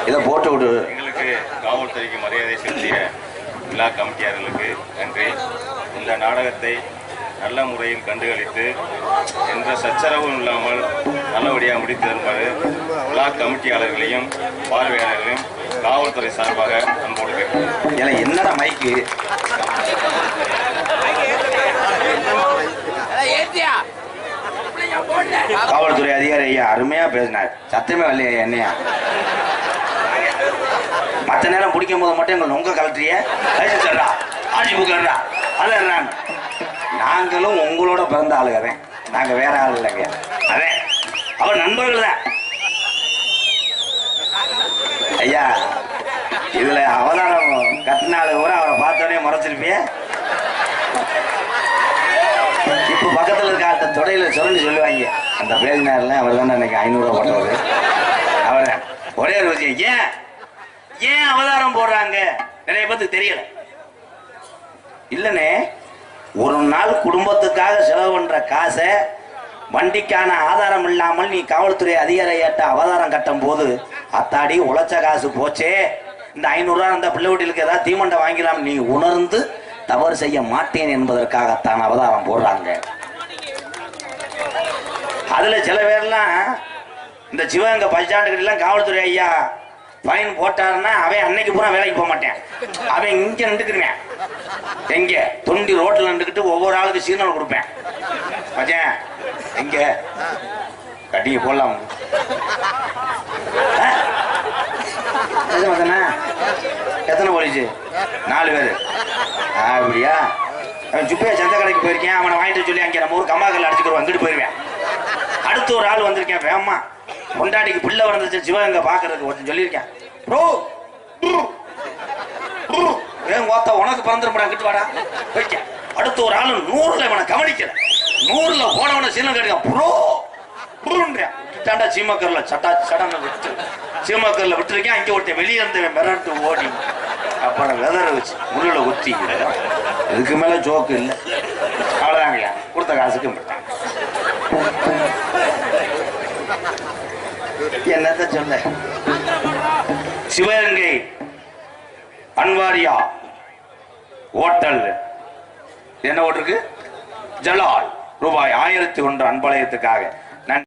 இதை போட்டு விடு. எங்களுக்கு காவல்துறைக்கு மரியாதை செலுத்திய விழா கமிட்டியாளர்களுக்கு நன்றி. இந்த நாடகத்தை நல்ல முறையில் கண்டுகளித்து எந்த சச்சரவும் இல்லாமல் நல்லபடியாக முடித்து தருமாறு விழா கமிட்டியாளர்களையும் பார்வையாளர்களையும் காவல்துறை சார்பாக அன்போடு கேட்கிறேன். என்னடா மைக்கு காவல்துறை அதிகாரி ஐயா அருமையா பேசினார். சத்தமே வரலையா என்னையா? மற்ற நேரம் பிடிக்கும் போது மட்டும் எங்களை நொங்க கலட்டுறிய ஆட்சி புக்கா அதான் நாங்களும் உங்களோட பிறந்த ஆளுகிறேன். நாங்க வேற ஆள் இல்லைங்க. அதே அவர் நண்பர்கள் தான் ஐயா. இதுல அவதாரம் கட்டினாலு கூட அவரை பார்த்தோடனே முறைச்சிருப்பிய. இப்ப பக்கத்துல இருக்க அந்த தொடையில சொல்லி சொல்லுவாங்க அந்த பேசினார்ல அவர் தானே இன்னைக்கு 500 ரூபா போட்டவர். அவரை ஒரே ஒரு விஷயம், ஏன் ஏன் அவதாரம் போடுறாங்க நிறைய பேருக்கு தெரியல. இல்லனே, ஒரு நாள் குடும்பத்துக்காக செலவு பண்ற காசை வண்டிக்கான ஆதாரம் இல்லாமல் நீ காவல்துறை அதிகாரியாட்ட அவதாரம் கட்டும் போது அத்தாடி உழைச்ச காசு போச்சே, இந்த 500 ரூபா அந்த பிள்ளை வீட்டிலுக்கு ஏதாவது தீமண்டை வாங்கிக்கலாம் நீ உணர்ந்து தவறு செய்ய மாட்டேன் என்பதற்காகத்தான் அவதாரம் போடுறாங்க. அதுல சில பேர்லாம் இந்த சிவகங்கை பஸ் ஸ்டாண்டுகிட்டலாம் காவல்துறை ஐயா ஃபைன் போட்டாருன்னா அவன் அன்னைக்கு பூரா வேலைக்கு போக மாட்டேன். அவன் இங்க நின்றுக்குருவேன். எங்க தொண்டி ரோட்ல நின்றுக்கிட்டு ஒவ்வொரு ஆளுக்கு சீனல் கொடுப்பேன். மச்சான் எங்க கட்டிங்க போடலாம் எத்தனை போலீஸ்? 4 பேரு. அப்படியா? அவன் சுப்பையா சந்த கடைக்கு போயிருக்கேன். அவனை வாங்கிட்டு சொல்லி அங்கே நம்ம ஊர் கம்மாக்கல்ல அடிச்சுக்கிறோம். அங்கிட்டு போயிருவேன். அடுத்து ஒரு ஆள் வந்திருக்கேன் வேமா பொண்டாட்டிக்கு பிள்ளை வந்துச்சு சிவகங்கை பாக்குறதுக்கு ஒருத்தன் சொல்லியிருக்கேன். ப்ரோ ஓத்த உனக்கு பிறந்திருப்பா கிட்டு வாடா போய்க்க. அடுத்து ஒரு ஆளு 100ல இவனை கவனிக்கல. 100ல போனவனை சீனம் கேட்க ப்ரோ ப்ரோன்றாண்டா சீமக்கர்ல சட்டா சடன்னு விட்டு சீமக்கர்ல விட்டுருக்கேன். அங்கே ஒருத்தன் வெளியே இருந்தவன் மிரட்டு ஓடி அப்புறம் வெதற வச்சு முள்ளில குத்தி இதுக்கு மேல ஜோக்கு இல்லை. அவ்வளவுதாங்கய்யா, கொடுத்த காசுக்கு விட்டான். என்னத்த சொல்ல, சிவகங்கை அன்வாரியா ஹோட்டல் என்ன ஓட்டிருக்கு ஜலால் ரூபாய் 1001 அன்பளையத்துக்காக